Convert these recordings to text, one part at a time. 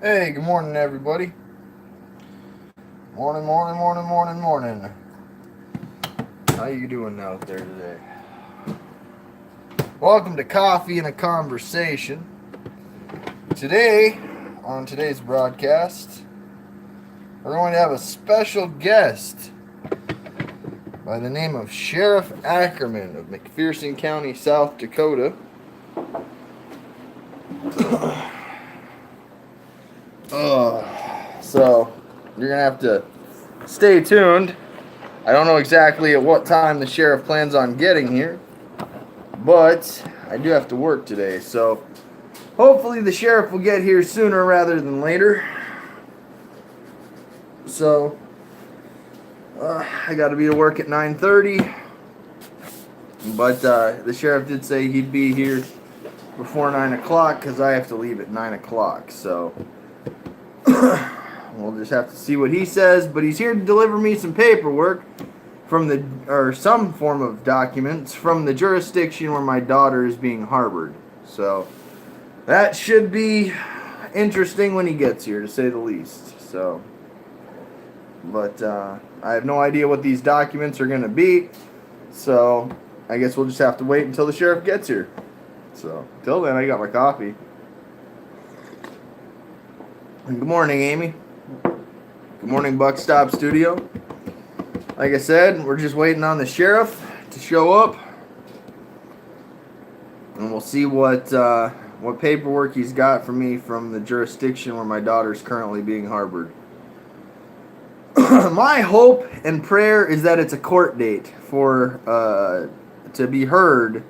Hey, good morning, everybody. Morning, morning, morning, morning, morning. How you doing out there today? Welcome to Coffee and a Conversation. Today, on today's broadcast, we're going to have a special guest by the name of Sheriff Ackerman of McPherson County, South Dakota. So, you're going to have to stay tuned. I don't know exactly at what time the sheriff plans on getting here, but I do have to work today, so hopefully the sheriff will get here sooner rather than later. So I got to be to work at 9:30, but the sheriff did say he'd be here before 9 o'clock because I have to leave at 9 o'clock. So we'll just have to see what he says. But he's here to deliver me some paperwork or some form of documents from the jurisdiction where my daughter is being harbored. So that should be interesting when he gets here, to say the least. So, but I have no idea what these documents are going to be. So I guess we'll just have to wait until the sheriff gets here. So till then, I got my coffee. And good morning, Amy. Good morning, Buckstop Studio. Like I said, we're just waiting on the sheriff to show up, and we'll see what paperwork he's got for me from the jurisdiction where my daughter's currently being harbored. My hope and prayer is that it's a court date for to be heard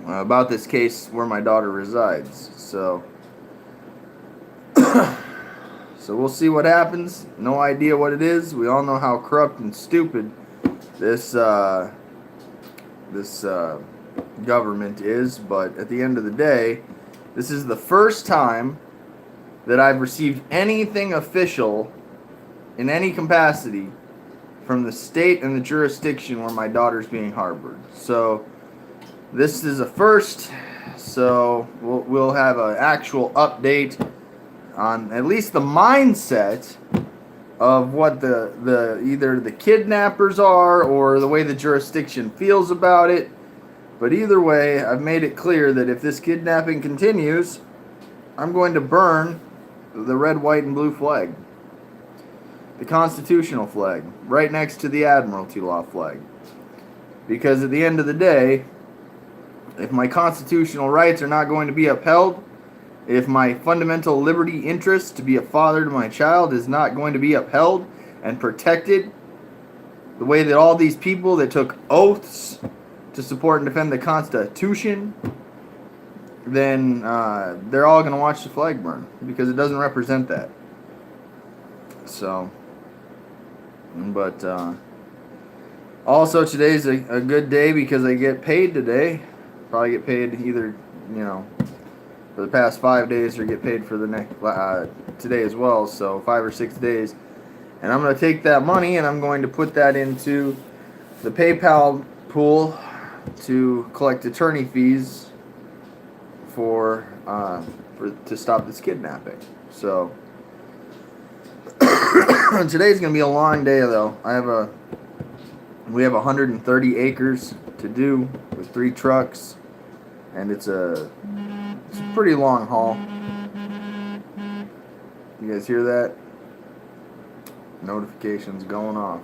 about this case where my daughter resides. So we'll see what happens. No idea what it is. We all know how corrupt and stupid this government is. But at the end of the day, this is the first time that I've received anything official in any capacity from the state and the jurisdiction where my daughter's being harbored. So this is a first. So we'll have an actual update on at least the mindset of what the either the kidnappers are or the way the jurisdiction feels about it. But either way, I've made it clear that if this kidnapping continues, I'm going to burn the red, white, and blue flag. The constitutional flag, right next to the Admiralty Law flag. Because at the end of the day, if my constitutional rights are not going to be upheld, if my fundamental liberty interest to be a father to my child is not going to be upheld and protected the way that all these people that took oaths to support and defend the Constitution, then they're all going to watch the flag burn because it doesn't represent that. So, but also today's a good day because I get paid today. Probably get paid either, for the past 5 days or get paid for the next today as well. So 5 or 6 days, and I'm going to take that money and I'm going to put that into the PayPal pool to collect attorney fees for to stop this kidnapping. So today's going to be a long day, though. We have 130 acres to do with 3 trucks, and it's a pretty long haul. You guys hear that? Notifications going off.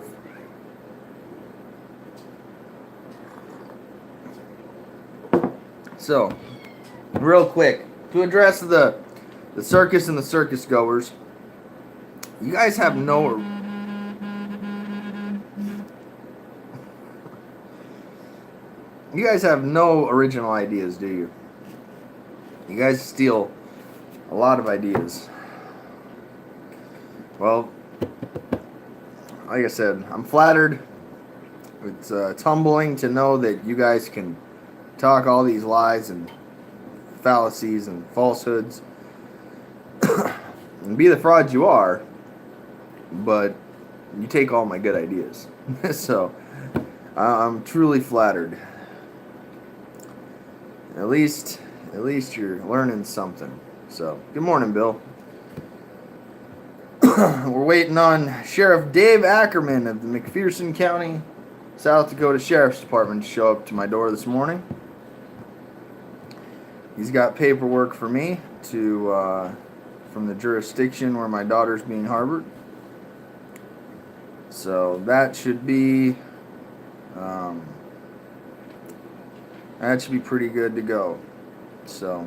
So, real quick, to address the circus and the circus goers, you guys have no original ideas, do you? You guys steal a lot of ideas. Well, like I said, I'm flattered. It's humbling to know that you guys can talk all these lies and fallacies and falsehoods and be the frauds you are, but you take all my good ideas. So I'm truly flattered. At least you're learning something. So, good morning, Bill. We're waiting on Sheriff Dave Ackerman of the McPherson County, South Dakota Sheriff's Department to show up to my door this morning. He's got paperwork for me to from the jurisdiction where my daughter's being harbored. So that should be pretty good to go. So,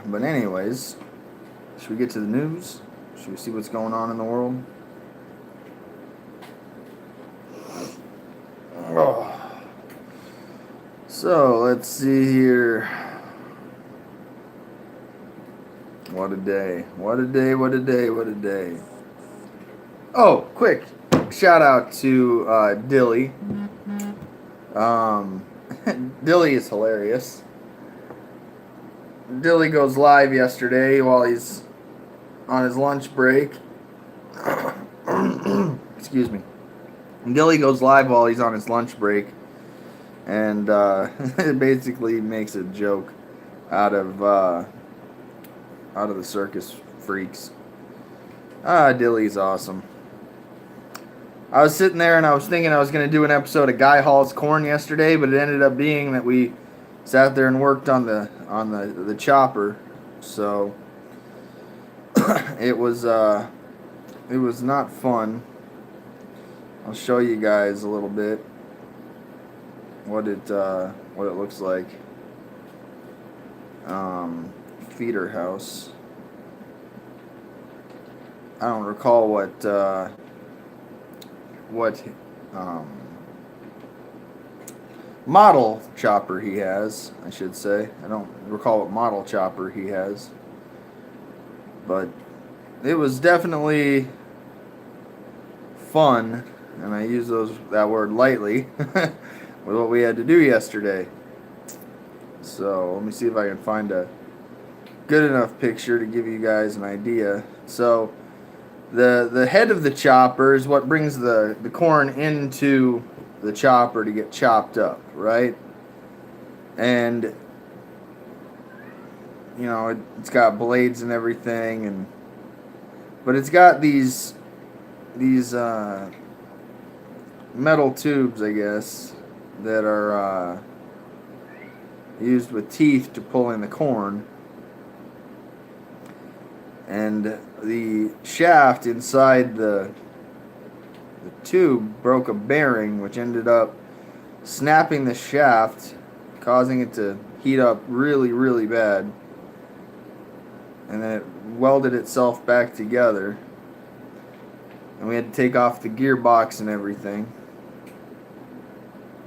but anyways, should we get to the news? Should we see what's going on in the world? Oh. So let's see here. What a day. What a day, what a day, what a day. Oh, quick shout out to Dilly. Dilly is hilarious. Dilly goes live yesterday while he's on his lunch break. Excuse me. Dilly goes live while he's on his lunch break, and it basically makes a joke out of the circus freaks. Dilly's awesome. I was sitting there and I was thinking I was going to do an episode of Guy Hall's Corn yesterday, but it ended up being that we sat there and worked on the chopper. So it was not fun. I'll show you guys a little bit what it looks like. Feeder house. I don't recall what model chopper he has, I should say. I don't recall what model chopper he has. But it was definitely fun, and I use that word lightly, with what we had to do yesterday. So let me see if I can find a good enough picture to give you guys an idea. So the head of the chopper is what brings the corn into the chopper to get chopped up, right? And you know, it's got blades and everything, but it's got these metal tubes, I guess, that are used with teeth to pull in the corn. And the shaft inside the tube broke a bearing, which ended up snapping the shaft, causing it to heat up really, really bad. And then it welded itself back together. And we had to take off the gearbox and everything.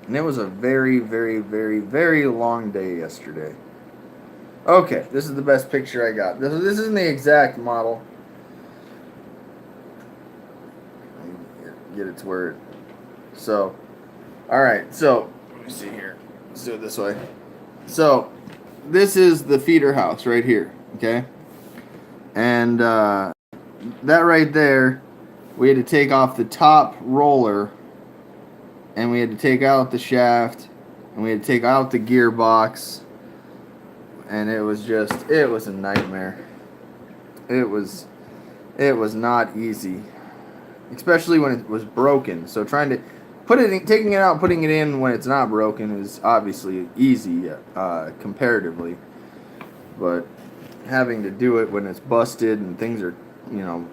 And it was a very, very, very, very long day yesterday. Okay, this is the best picture I got. This isn't the exact model. Get it to where it... So, alright, so, let me see here. Let's do it this way. So, this is the feeder house right here, okay? And that right there, we had to take off the top roller, and we had to take out the shaft, and we had to take out the gearbox, and it was a nightmare. It was not easy, especially when it was broken. So trying to taking it out, putting it in when it's not broken is obviously easy comparatively, but having to do it when it's busted and things are, you know,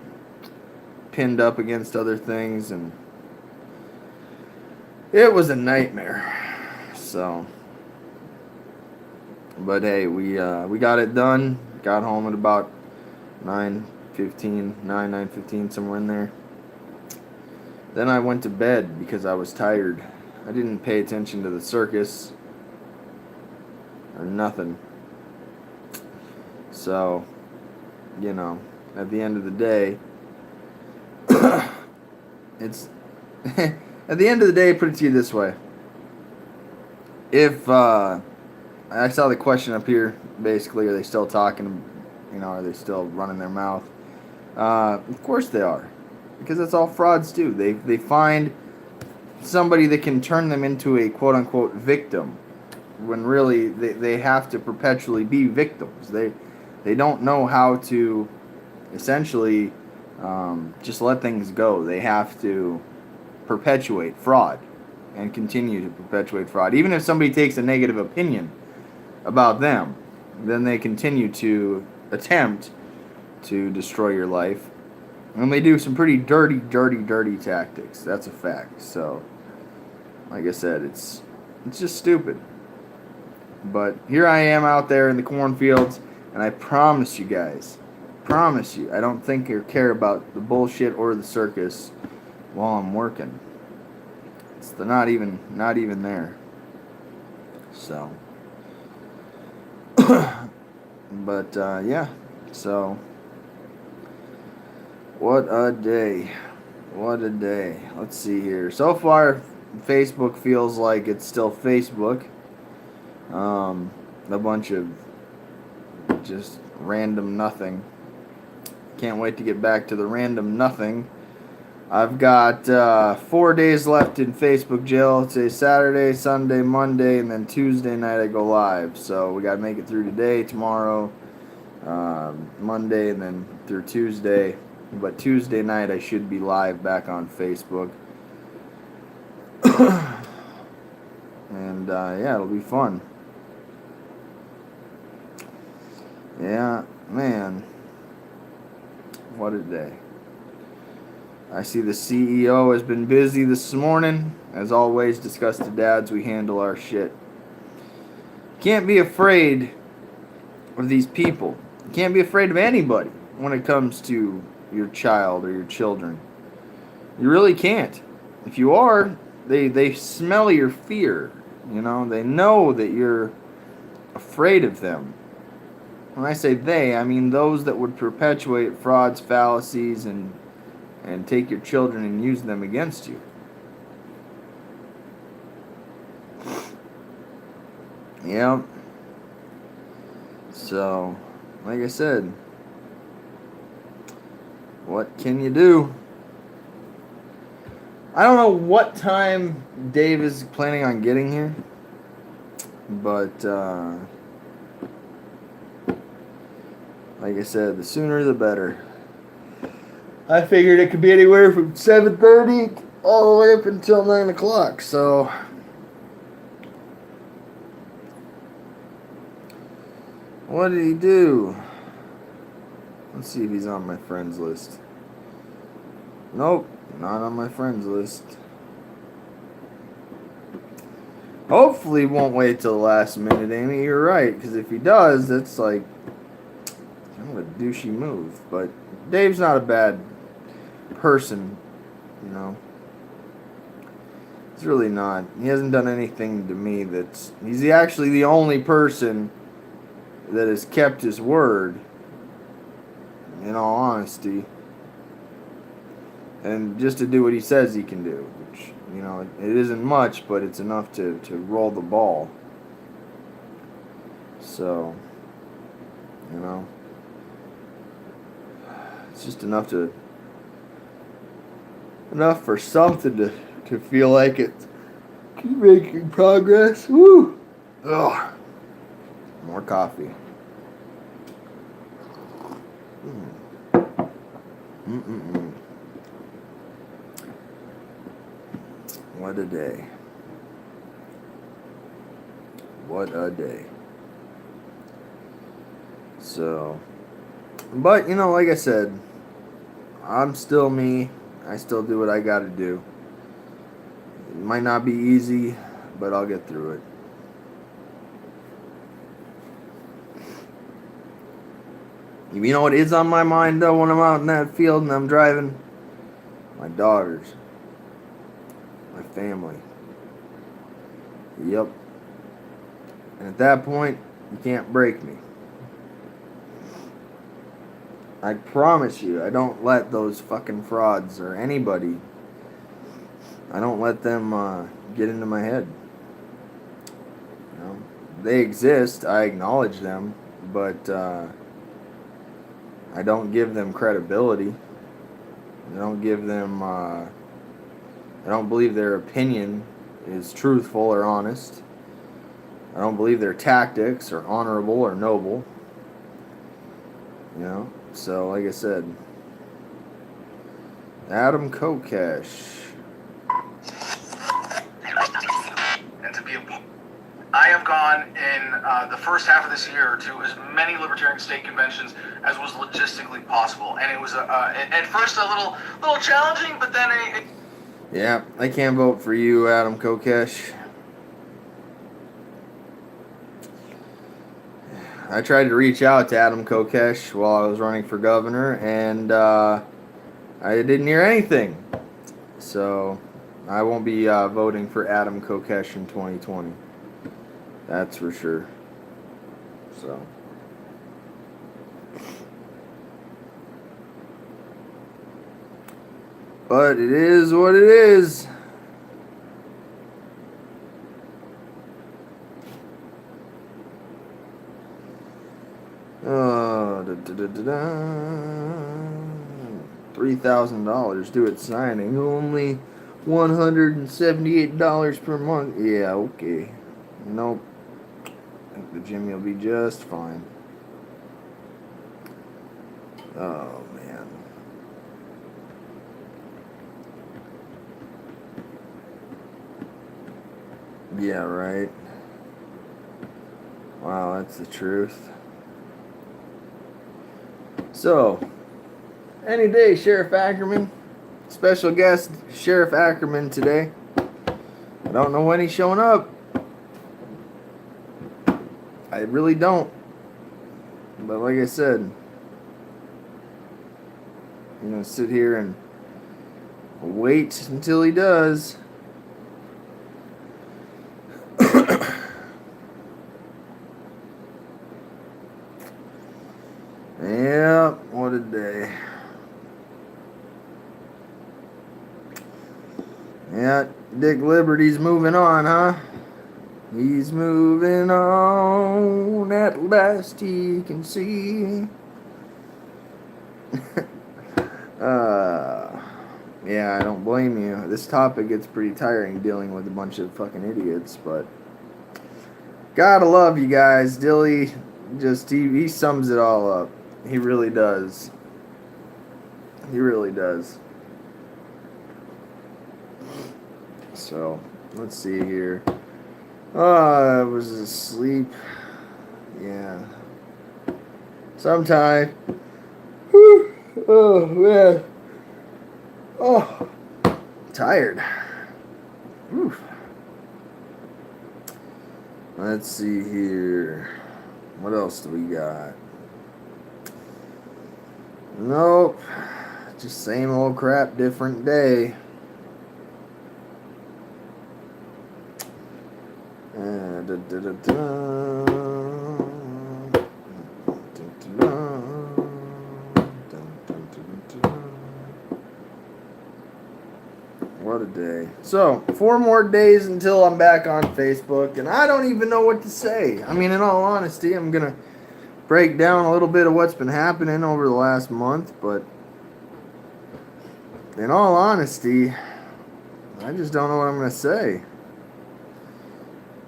pinned up against other things, and it was a nightmare. So, but hey, we got it done. Got home at about 9:15, somewhere in there. Then I went to bed because I was tired. I didn't pay attention to the circus or nothing. So, you know, at the end of the day, it's at the end of the day, put it to you this way. If I saw the question up here, basically, are they still talking? You know, are they still running their mouth? Of course they are, because that's all frauds do. They find somebody that can turn them into a quote unquote victim, when really they have to perpetually be victims. They don't know how to essentially just let things go. They have to perpetuate fraud and continue to perpetuate fraud. Even if somebody takes a negative opinion about them, then they continue to attempt to destroy your life. And they do some pretty dirty tactics. That's a fact. So, like I said, it's just stupid. But here I am out there in the cornfields, and I promise you guys, I don't think or care about the bullshit or the circus while I'm working. It's not even there. So, but yeah. So, what a day! What a day! Let's see here. So far, Facebook feels like it's still Facebook. A bunch of just random nothing. Can't wait to get back to the random nothing. I've got 4 days left in Facebook jail. It's Saturday, Sunday, Monday, and then Tuesday night I go live. So we gotta make it through today, tomorrow, Monday, and then through Tuesday. But Tuesday night I should be live back on Facebook. And yeah, it'll be fun. Yeah, man. What a day. I see the CEO has been busy this morning. As always, discuss the dads, we handle our shit. Can't be afraid of these people. You can't be afraid of anybody when it comes to your child or your children. You really can't. If you are, they smell your fear. You know, they know that you're afraid of them. When I say they, I mean those that would perpetuate frauds, fallacies, and take your children and use them against you. Yeah. So, like I said, what can you do? I don't know what time Dave is planning on getting here, but like I said, the sooner the better. I figured it could be anywhere from 7:30 all the way up until 9 o'clock, so what did he do? Let's see if he's on my friends list. Nope, not on my friends list. Hopefully he won't wait till the last minute, Amy. You're right, because if he does, that's like kind of a douchey move. But Dave's not a bad person, you know. He's really not. He hasn't done anything to me that's... He's actually the only person that has kept his word, in all honesty. And just to do what he says he can do, which, you know, it isn't much, but it's enough to roll the ball. So, you know, it's just enough for something to feel like it's making progress. Woo! Ugh. More coffee. What a day. What a day. So, but, you know, like I said, I'm still me. I still do what I gotta do. It might not be easy, but I'll get through it. You know what is on my mind, though, when I'm out in that field and I'm driving? My daughters. My family. Yep. And at that point, you can't break me. I promise you, I don't let those fucking frauds or anybody, I don't let them get into my head. You know, they exist, I acknowledge them, but I don't give them credibility. I don't give them, I don't believe their opinion is truthful or honest. I don't believe their tactics are honorable or noble. So like I said, Adam Kokesh. And to be I have gone in the first half of this year to as many libertarian state conventions as was logistically possible, and it was at first a little challenging, but then Yeah, I can't vote for you, Adam Kokesh. I tried to reach out to Adam Kokesh while I was running for governor, and I didn't hear anything. So I won't be voting for Adam Kokesh in 2020. That's for sure. So. But it is what it is. $3,000 due at signing. Only $178 per month. Yeah, okay. Nope. I think the Jimmy will be just fine. Oh, man. Yeah, right. Wow, that's the truth. So, any day, Sheriff Ackerman. Special guest, Sheriff Ackerman today. I don't know when he's showing up. I really don't. But like I said, I'm going to sit here and wait until he does. Yeah, what a day. Yeah, Dick Liberty's moving on, huh? He's moving on, at last he can see. Yeah, I don't blame you. This topic gets pretty tiring dealing with a bunch of fucking idiots, but gotta love you guys. Dilly he sums it all up. He really does. He really does. So, let's see here. I was asleep. Yeah. Sometime. Whew. Oh, man. Oh. Tired. Oof. Let's see here. What else do we got? Nope. Just same old crap, different day. What a day. So, 4 more days until I'm back on Facebook, and I don't even know what to say. I mean, in all honesty, I'm going to break down a little bit of what's been happening over the last month, but in all honesty, I just don't know what I'm going to say.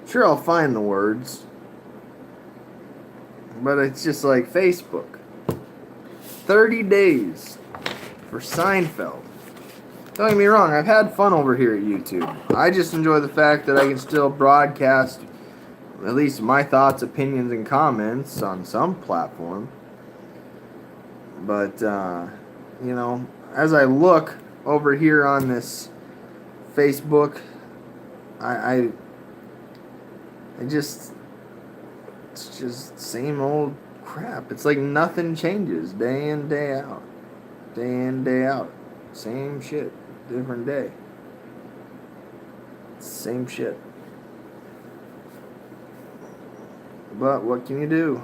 Sure, I'll find the words, but it's just like Facebook. 30 days for Seinfeld. Don't get me wrong, I've had fun over here at YouTube. I just enjoy the fact that I can still broadcast at least my thoughts, opinions, and comments on some platform. But, as I look over here on this Facebook, it's just same old crap. It's like nothing changes day in, day out. Day in, day out. Same shit. Different day. Same shit. But what can you do?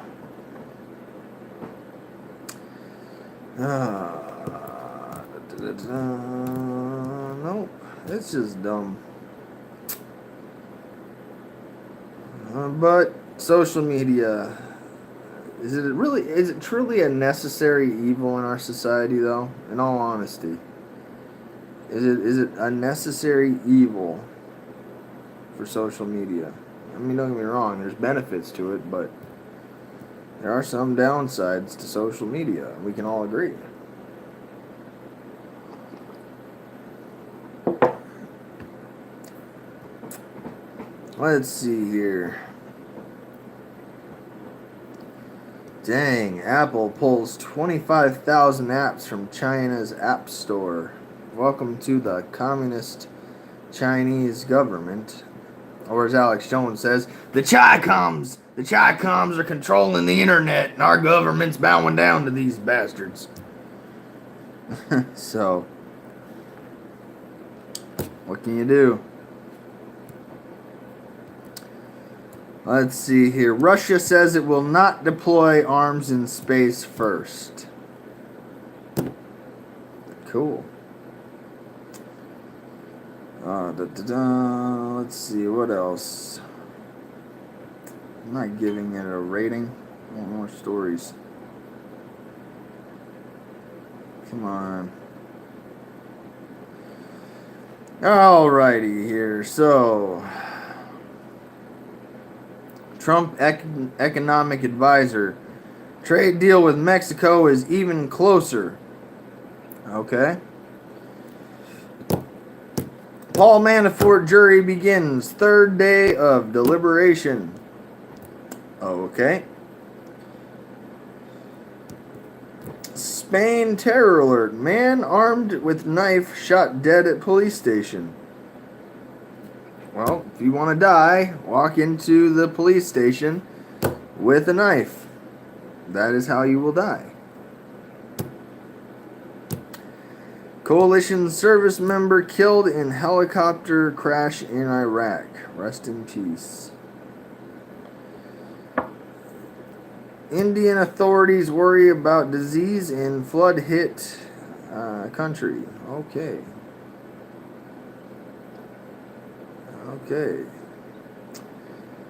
Nope. It's just dumb. But social media, is it truly a necessary evil in our society, though? In all honesty, is it a necessary evil for social media? I mean, don't get me wrong, there's benefits to it, but there are some downsides to social media. We can all agree. Let's see here. Dang, Apple pulls 25,000 apps from China's App Store. Welcome to the communist Chinese government. Or as Alex Jones says, the Chi-Coms! The Chi-Coms are controlling the internet and our government's bowing down to these bastards. So, what can you do? Let's see here. Russia says it will not deploy arms in space first. Cool. Let's see, what else? I'm not giving it a rating. I want more stories. Come on. Alrighty here. So, Trump economic advisor. Trade deal with Mexico is even closer. Okay. Paul Manafort jury begins. Third day of deliberation. Okay. Spain terror alert. Man armed with knife shot dead at police station. Well, if you want to die, walk into the police station with a knife. That is how you will die. Coalition service member killed in helicopter crash in Iraq. Rest in peace. Indian authorities worry about disease in flood-hit country. Okay. Okay.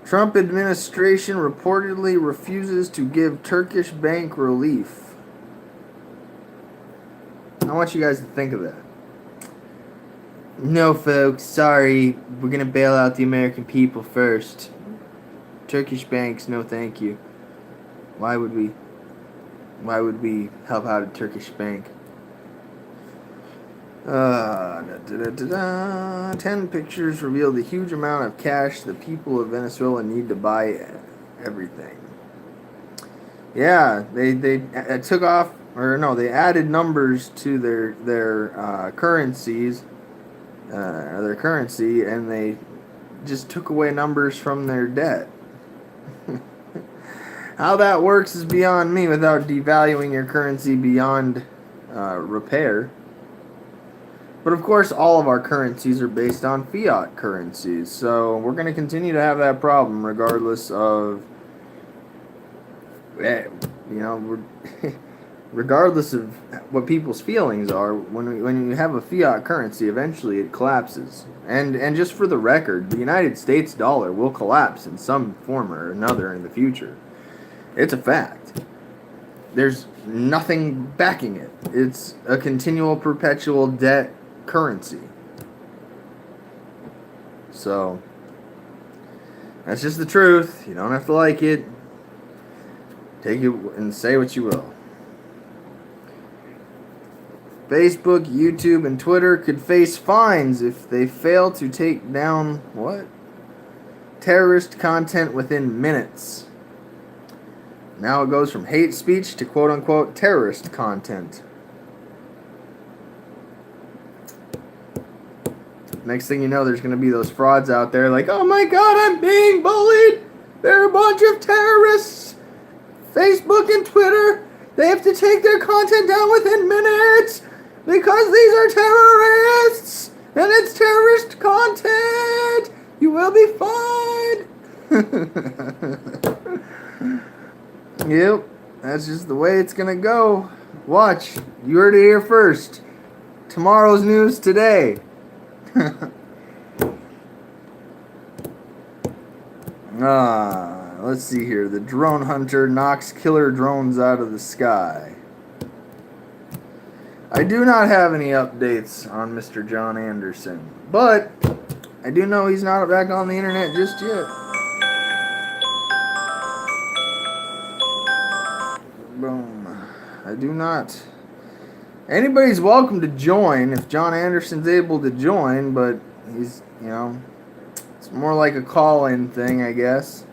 Trump administration reportedly refuses to give Turkish bank relief. I want you guys to think of that. No, folks, sorry. We're going to bail out the American people first. Turkish banks, no thank you. Why would we help out a Turkish bank? 10 pictures reveal the huge amount of cash the people of Venezuela need to buy everything. Yeah, they took off, or no, they added numbers to their currencies, their currency, and they just took away numbers from their debt. How that works is beyond me without devaluing your currency beyond repair. But of course, all of our currencies are based on fiat currencies, so we're going to continue to have that problem regardless of, regardless of what people's feelings are. When you have a fiat currency, eventually it collapses. And just for the record, the United States dollar will collapse in some form or another in the future. It's a fact. There's nothing backing it. It's a continual, perpetual debt currency. So, that's just the truth. You don't have to like it. Take it and say what you will. Facebook, YouTube, and Twitter could face fines if they fail to take down what? Terrorist content within minutes. Now it goes from hate speech to quote-unquote terrorist content. Next thing you know, there's going to be those frauds out there like, oh my god, I'm being bullied! They're a bunch of terrorists! Facebook and Twitter, they have to take their content down within minutes! Because these are terrorists! And it's terrorist content! You will be fined! Yep, that's just the way it's gonna go. Watch, you heard it here first. Tomorrow's news today. Let's see here. The drone hunter knocks killer drones out of the sky. I do not have any updates on Mr. John Anderson, but I do know he's not back on the internet just yet. I do not. Anybody's welcome to join if John Anderson's able to join, but he's, it's more like a call-in thing, I guess.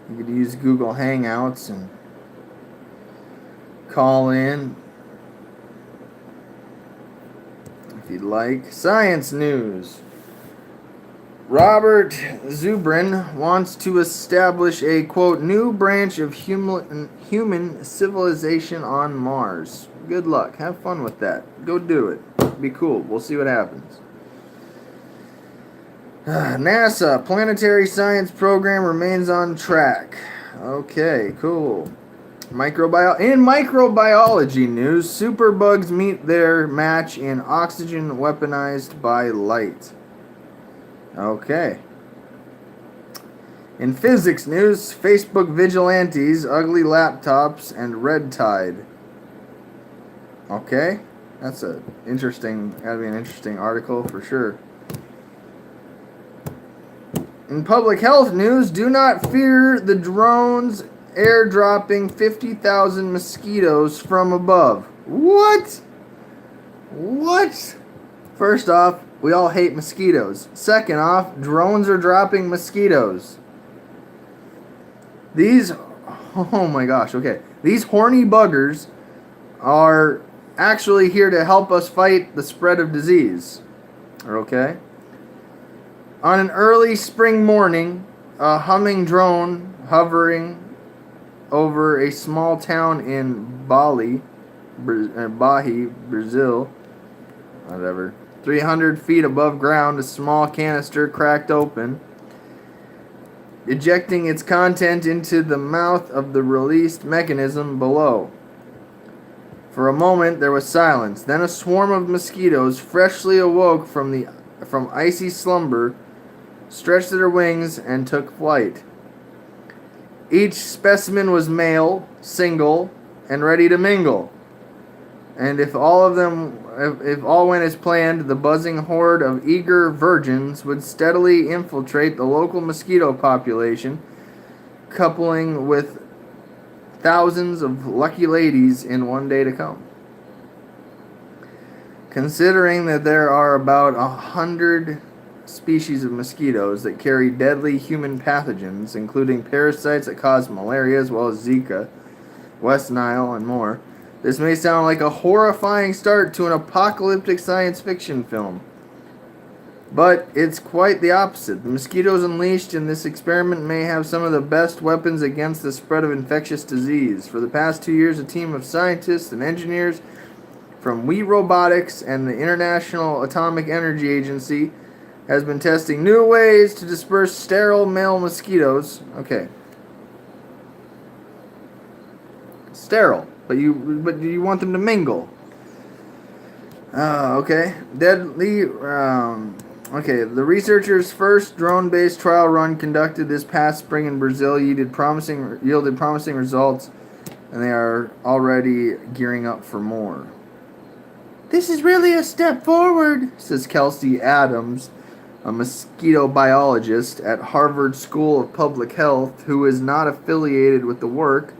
You could use Google Hangouts and call in if you'd like. Science news. Robert Zubrin wants to establish a, quote, new branch of human civilization on Mars. Good luck. Have fun with that. Go do it. Be cool. We'll see what happens. NASA planetary science program remains on track. Okay, cool. In microbiology news, superbugs meet their match in oxygen weaponized by light. Okay. In physics news, Facebook vigilantes, ugly laptops, and red tide. Okay, that's gotta be an interesting article for sure. In public health news, do not fear the drones airdropping 50,000 mosquitoes from above. What? What? First off, we all hate mosquitoes. Second off, drones are dropping mosquitoes. Oh my gosh, okay. These horny buggers are actually here to help us fight the spread of disease. Okay? On an early spring morning, a humming drone hovering over a small town in Bahia, Brazil, whatever, 300 feet above ground, a small canister cracked open, ejecting its content into the mouth of the released mechanism below. For a moment, there was silence. Then a swarm of mosquitoes, freshly awoke from icy slumber, stretched their wings and took flight. Each specimen was male, single, and ready to mingle. And if all went as planned, the buzzing horde of eager virgins would steadily infiltrate the local mosquito population, coupling with thousands of lucky ladies in one day to come. Considering that there are about 100 species of mosquitoes that carry deadly human pathogens, including parasites that cause malaria as well as Zika, West Nile, and more, this may sound like a horrifying start to an apocalyptic science fiction film. But it's quite the opposite. The mosquitoes unleashed in this experiment may have some of the best weapons against the spread of infectious disease. For the past 2 years, a team of scientists and engineers from We Robotics and the International Atomic Energy Agency has been testing new ways to disperse sterile male mosquitoes. Okay. Sterile. But you want them to mingle. Okay. The researchers' first drone-based trial run conducted this past spring in Brazil yielded promising results, and they are already gearing up for more. This is really a step forward, says Kelsey Adams, a mosquito biologist at Harvard School of Public Health who is not affiliated with the work.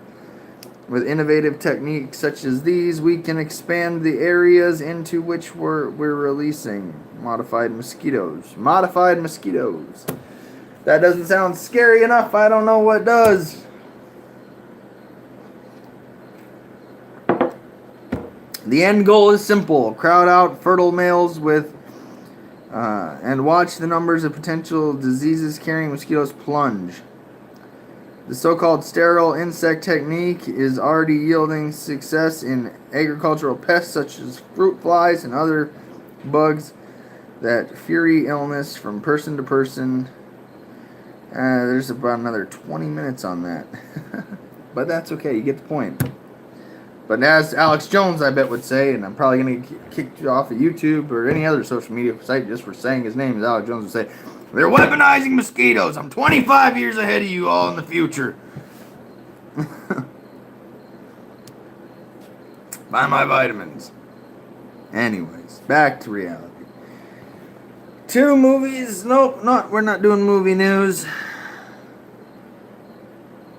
With innovative techniques such as these, we can expand the areas into which we're releasing modified mosquitoes. Modified mosquitoes. That doesn't sound scary enough. I don't know what does. The end goal is simple. Crowd out fertile males and watch the numbers of potential diseases-carrying mosquitoes plunge. The so-called sterile insect technique is already yielding success in agricultural pests such as fruit flies and other bugs that fury illness from person to person. There's about another 20 minutes on that. But that's okay, you get the point. But as Alex Jones, I bet, would say, and I'm probably going to get kicked off of YouTube or any other social media site just for saying his name, as Alex Jones would say, they're weaponizing mosquitoes. I'm 25 years ahead of you all in the future. Buy my vitamins. Anyways, back to reality. 2 movies. Nope, we're not doing movie news.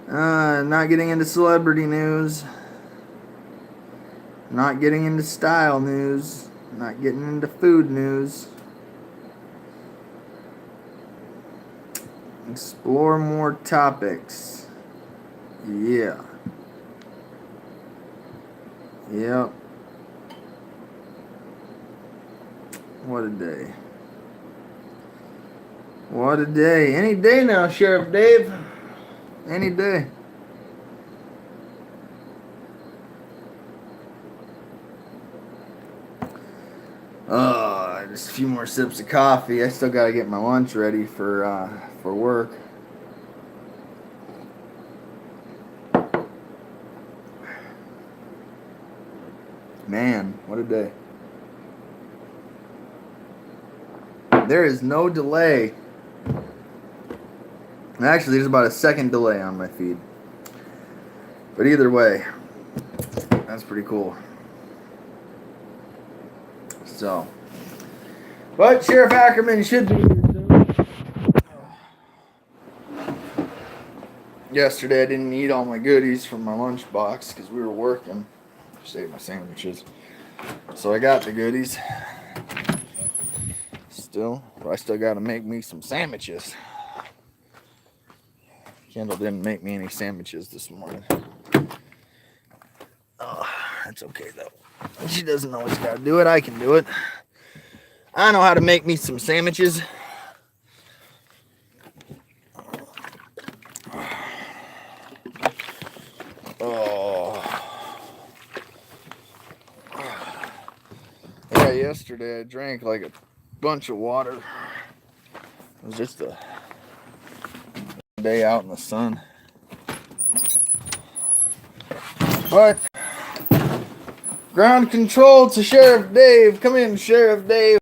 Not getting into celebrity news. Not getting into style news. Not getting into food news. Explore more topics. Yeah. Yep. What a day. What a day. Any day now, Sheriff Dave. Any day. Just a few more sips of coffee. I still gotta get my lunch ready for work. Man, what a day. There is no delay. Actually, there's about a second delay on my feed. But either way, that's pretty cool. So, but Sheriff Ackerman should be here soon. Yesterday, I didn't eat all my goodies from my lunchbox because we were working. Saved my sandwiches. So I got the goodies. But I still got to make me some sandwiches. Kendall didn't make me any sandwiches this morning. Oh, that's okay though. She doesn't always got to do it. I can do it. I know how to make me some sandwiches. Oh. Yeah, yesterday I drank like a bunch of water. It was just a day out in the sun. But ground control to Sheriff Dave. Come in, Sheriff Dave.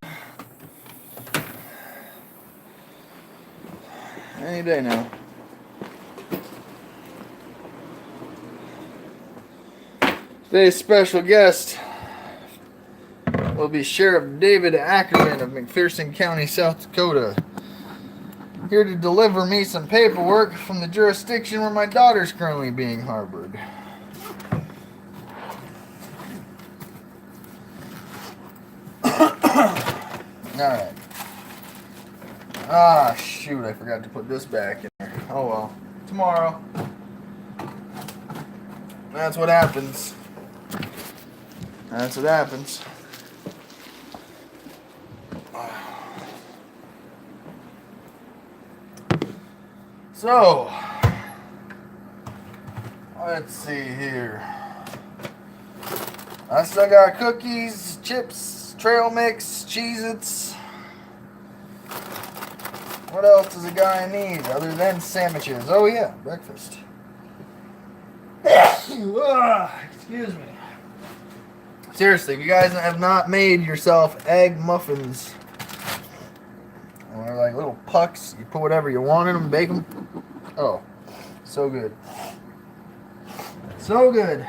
Any day now. Today's special guest will be Sheriff David Ackerman of McPherson County, South Dakota. Here to deliver me some paperwork from the jurisdiction where my daughter's currently being harbored. Alright. Ah, shoot, I forgot to put this back in there. Oh well. Tomorrow. That's what happens. That's what happens. So, let's see here. I still got cookies, chips, trail mix, Cheez-Its. What else does a guy need other than sandwiches? Oh yeah, breakfast. Excuse me. Seriously, if you guys have not made yourself egg muffins, or like little pucks, you put whatever you want in them, bake them. Oh, so good. So good.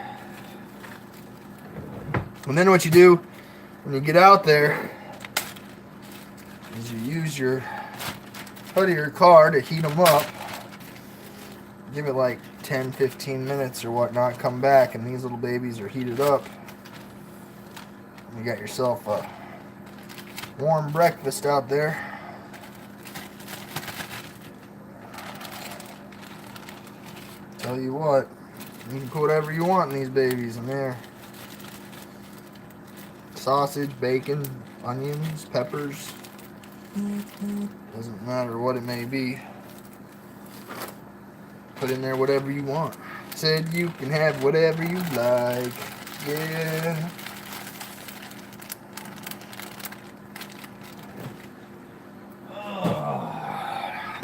And then what you do when you get out there is you use your hood of your car to heat them up. Give it like 10-15 minutes or whatnot. Come back and these little babies are heated up. You got yourself a warm breakfast out there. Tell you what, you can put whatever you want in these babies in there. Sausage, bacon, onions, peppers. Doesn't matter what it may be. Put in there whatever you want. Said you can have whatever you like. Yeah.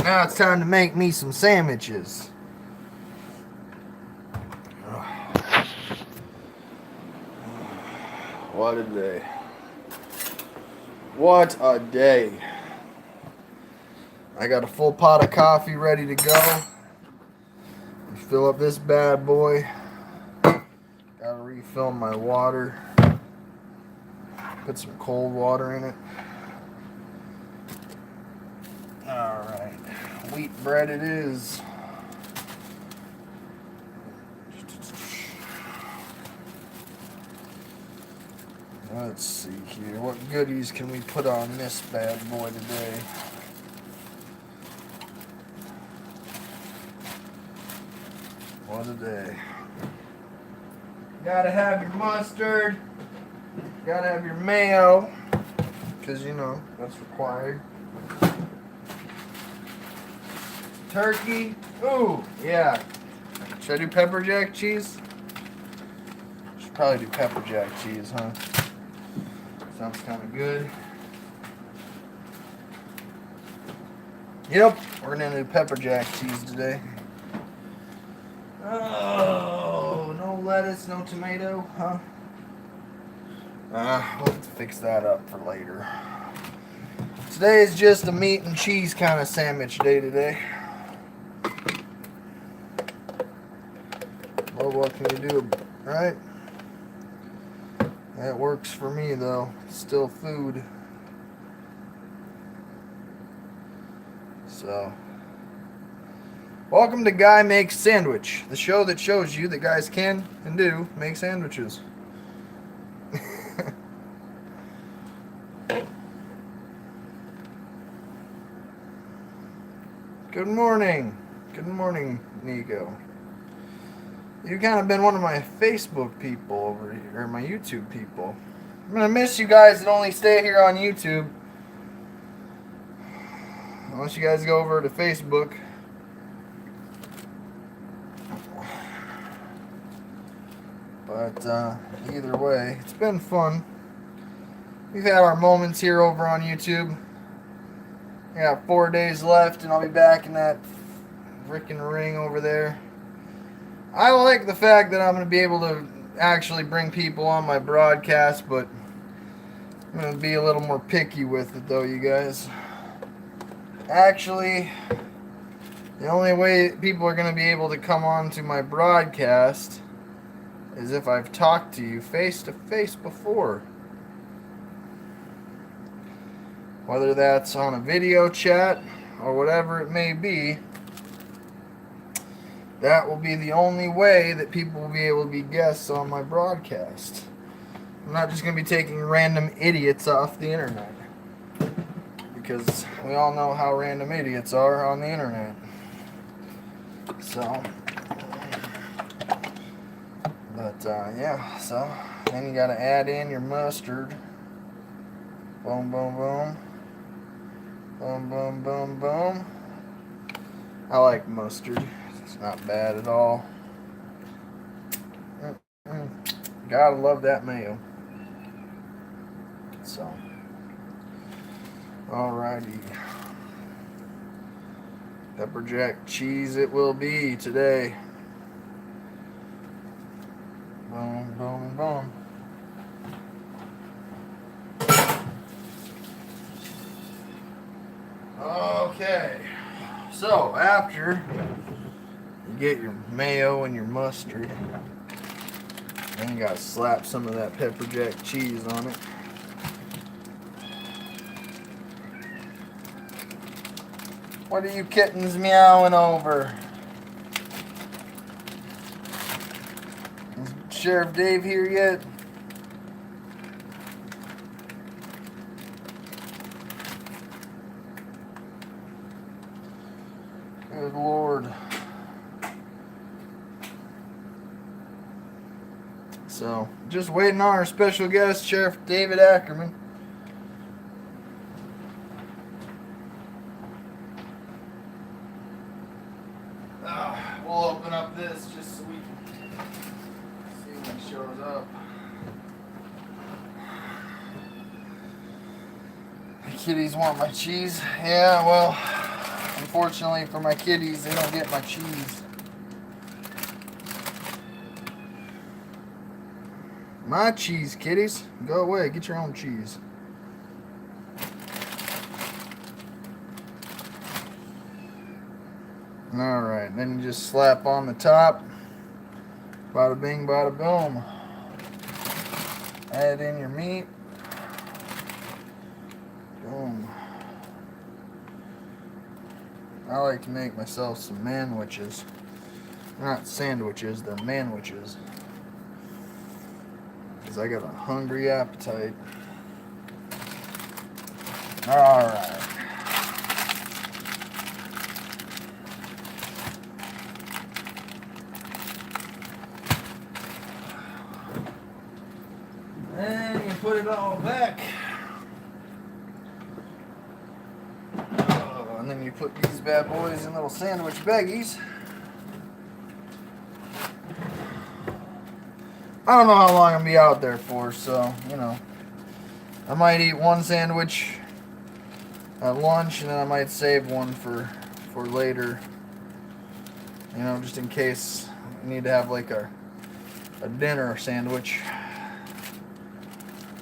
Now it's time to make me some sandwiches. What a day. What a day. I got a full pot of coffee ready to go. Fill up this bad boy. Gotta refill my water. Put some cold water in it. Alright. Wheat bread it is. Let's see here. What goodies can we put on this bad boy today? What a day. Gotta have your mustard. Gotta have your mayo. Because, you know, that's required. Turkey. Ooh, yeah. Should I do pepper jack cheese? Should probably do pepper jack cheese, huh? Sounds kind of good. Yep, we're gonna do pepper jack cheese today. Oh, no lettuce, no tomato, huh? We'll have to fix that up for later. Today is just a meat and cheese kind of sandwich day today. Well, what can you do, right? That works for me, though. It's still food. So, welcome to Guy Makes Sandwich, the show that shows you that guys can and do make sandwiches. Good morning. Good morning, Nico. You've kind of been one of my Facebook people over here, or my YouTube people. I'm going to miss you guys that only stay here on YouTube. Unless you guys go over to Facebook. But either way, it's been fun. We've had our moments here over on YouTube. I got 4 days left, and I'll be back in that freaking ring over there. I like the fact that I'm going to be able to actually bring people on my broadcast, but I'm going to be a little more picky with it, though, you guys. Actually, the only way people are going to be able to come on to my broadcast is if I've talked to you face to face before. Whether that's on a video chat or whatever it may be, that will be the only way that people will be able to be guests on my broadcast. I'm not just going to be taking random idiots off the internet. Because we all know how random idiots are on the internet. So, but yeah, so then you got to add in your mustard. Boom, boom, boom. Boom, boom, boom, boom. I like mustard. It's not bad at all. Gotta love that mayo. So, alrighty. Pepper jack cheese it will be today. Boom, boom, boom. Okay, so after you get your mayo and your mustard, then you gotta slap some of that pepper jack cheese on it. What are you kittens meowing over? Is Sheriff Dave here yet? Good Lord. So, just waiting on our special guest, Sheriff David Ackerman. We'll open up this just so we can see when he shows up. The kitties want my cheese. Yeah, well, unfortunately for my kitties, they don't get my cheese. My cheese, kitties. Go away. Get your own cheese. Alright, then you just slap on the top. Bada bing, bada boom. Add in your meat. Boom. I like to make myself some manwiches. Not sandwiches, they're manwiches. because I got a hungry appetite. Alright. And you put it all back. Oh, and then you put these bad boys in little sandwich baggies. I don't know how long I'm gonna be out there for, so, you know, I might eat one sandwich at lunch, and then I might save one for later, you know, just in case I need to have like a dinner sandwich,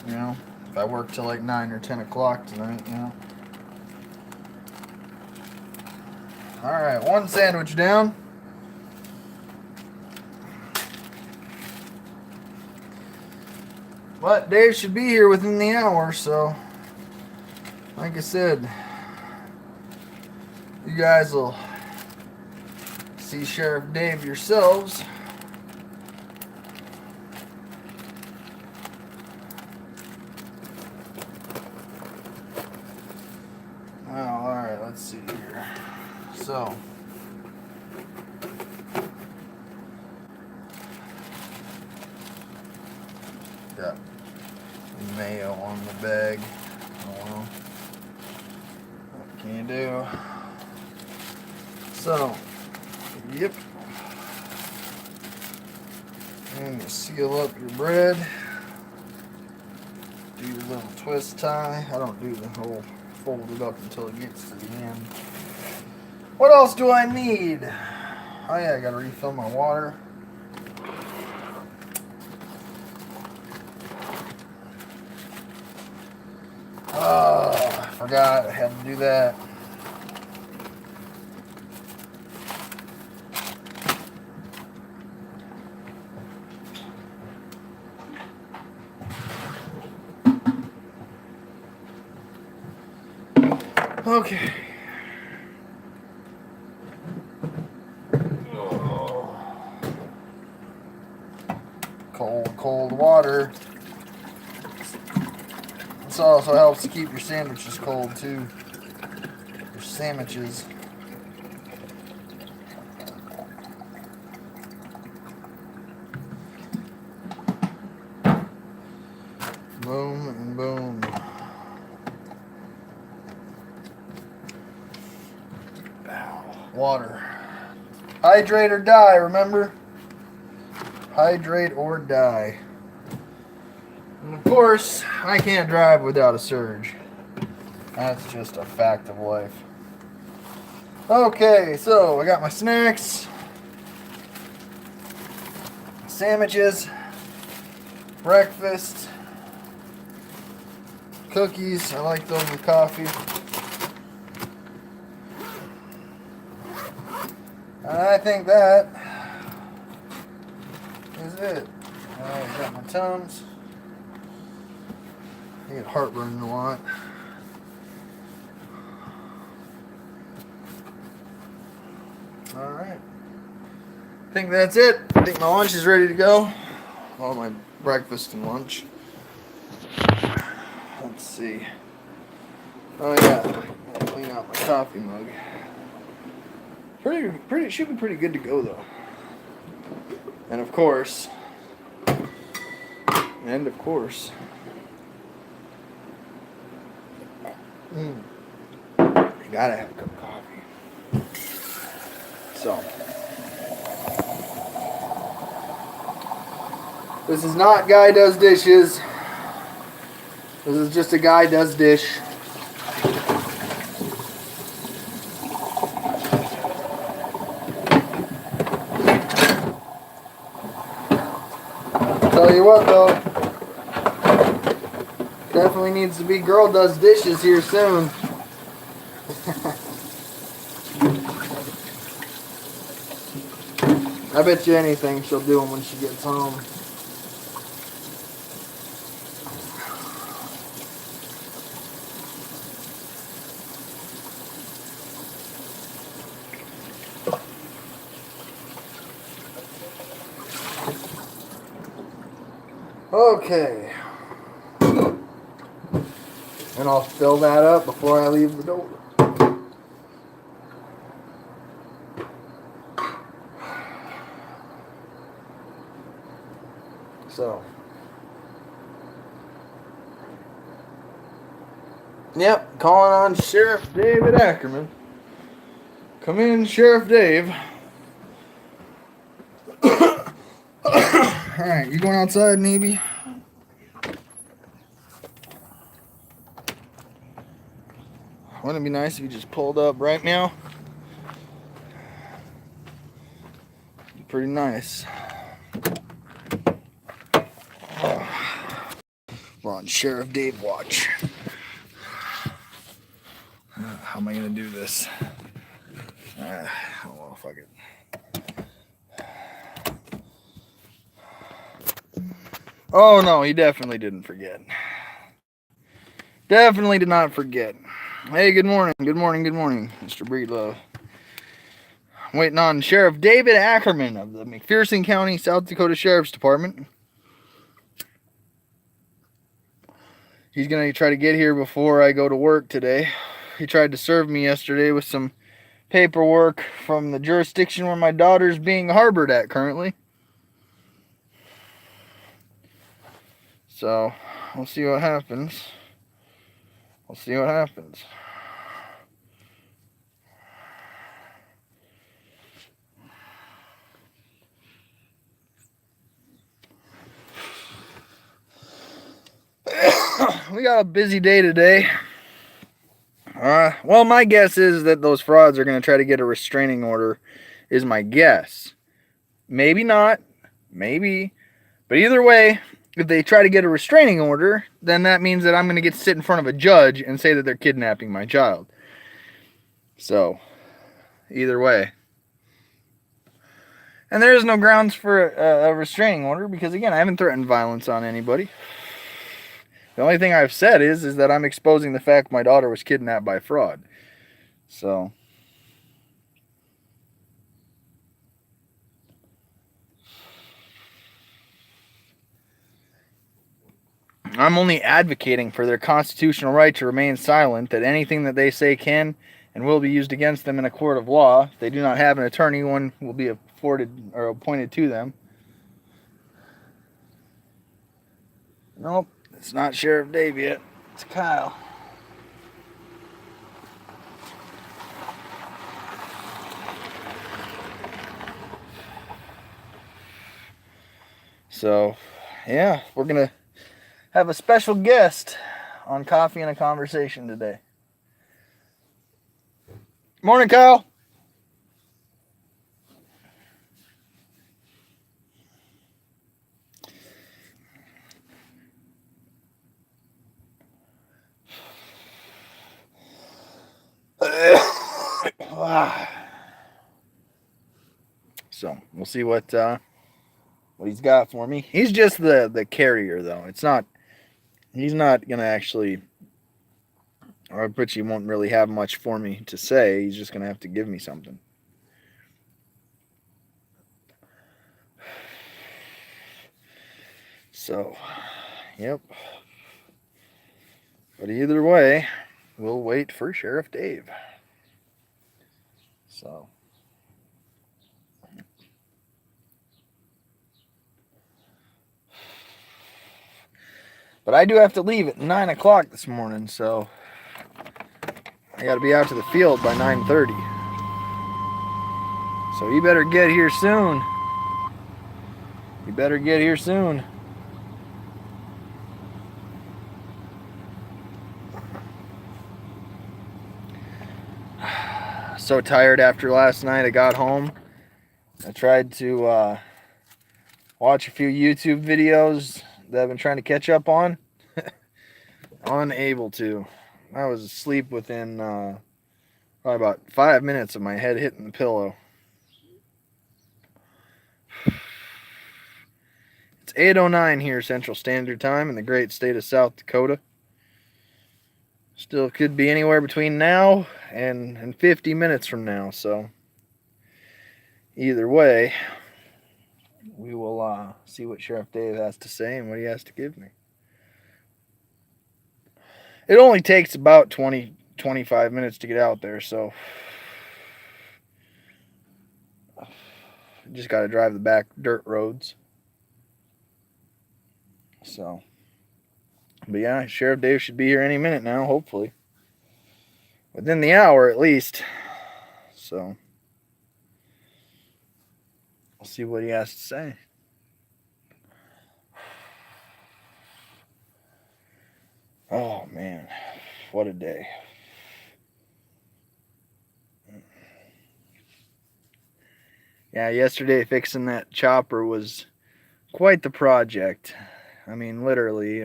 you know, if I work till like 9 or 10 o'clock tonight, you know. Alright, one sandwich down. But Dave should be here within the hour, so like I said, you guys will see Sheriff Dave yourselves. Oh, alright, let's see here. So, got mayo on the bag. Oh well. What can you do? So, yep. And you seal up your bread. Do your little twist tie. I don't do the whole fold it up until it gets to the end. What else do I need? Oh yeah, I gotta refill my water. I forgot I had to do that. Okay. Cold water. This also helps to keep your sandwiches cold too. Your sandwiches. Boom and boom. Water. Hydrate or die, remember? Hydrate or die. And of course, I can't drive without a surge. That's just a fact of life. Okay, so I got my snacks, sandwiches, breakfast, cookies. I like those with coffee. And I think that is it. I got my Tums. I get heartburn a lot. Alright. I think that's it. I think my lunch is ready to go. All my breakfast and lunch. Let's see. Oh yeah. Gotta clean out my coffee mug. Pretty should be pretty good to go though. And of course, you gotta have a cup of coffee. So, this is not Guy Does Dishes. This is just a Guy Does Dish. Tell you what though, definitely needs to be Girl Does Dishes here soon. I bet you anything she'll do them when she gets home. Okay. And I'll fill that up before I leave the door. So. Yep, calling on Sheriff David Ackerman. Come in, Sheriff Dave. Alright, you going outside, maybe? Wouldn't it be nice if you just pulled up right now? Pretty nice. We're on Sheriff Dave watch. How am I going to do this? Oh, well, fuck it. Oh, no, he definitely didn't forget. Definitely did not forget. Hey, good morning, Mr. Breedlove. I'm waiting on Sheriff David Ackerman of the McPherson County, South Dakota Sheriff's Department. He's going to try to get here before I go to work today. He tried to serve me yesterday with some paperwork from the jurisdiction where my daughter's being harbored at currently. So, we'll see what happens. We got a busy day today. Well, my guess is that those frauds are going to try to get a restraining order, is my guess. Maybe not. Maybe. But either way, if they try to get a restraining order, then that means that I'm going to get to sit in front of a judge and say that they're kidnapping my child. So, either way. And there is no grounds for a restraining order because, again, I haven't threatened violence on anybody. The only thing I've said is that I'm exposing the fact my daughter was kidnapped by fraud. So, I'm only advocating for their constitutional right to remain silent, that anything that they say can and will be used against them in a court of law. If they do not have an attorney, one will be afforded or appointed to them. Nope, it's not Sheriff Dave yet. It's Kyle. So, yeah, we're going to have a special guest on Coffee and a Conversation today. Morning, Kyle. So, we'll see what he's got for me. He's just the carrier, though. He's not going to actually, or I bet you won't really have much for me to say. He's just going to have to give me something. So, yep. But either way, we'll wait for Sheriff Dave. So. But I do have to leave at 9 o'clock this morning, so I got to be out to the field by 9:30. So you better get here soon. So tired after last night. I got home. I tried to watch a few YouTube videos that I've been trying to catch up on. Unable to. I was asleep within probably about 5 minutes of my head hitting the pillow. It's 8:09 here Central Standard Time in the great state of South Dakota. Still could be anywhere between now and 50 minutes from now, so either way, we will See what Sheriff Dave has to say and what he has to give me. It only takes about 25 minutes to get out there, so just got to drive the back dirt roads. So, but yeah, Sheriff Dave should be here any minute now, hopefully. Within the hour at least. So, we'll see what he has to say. Oh man, what a day. Yeah, yesterday fixing that chopper was quite the project. I mean, literally,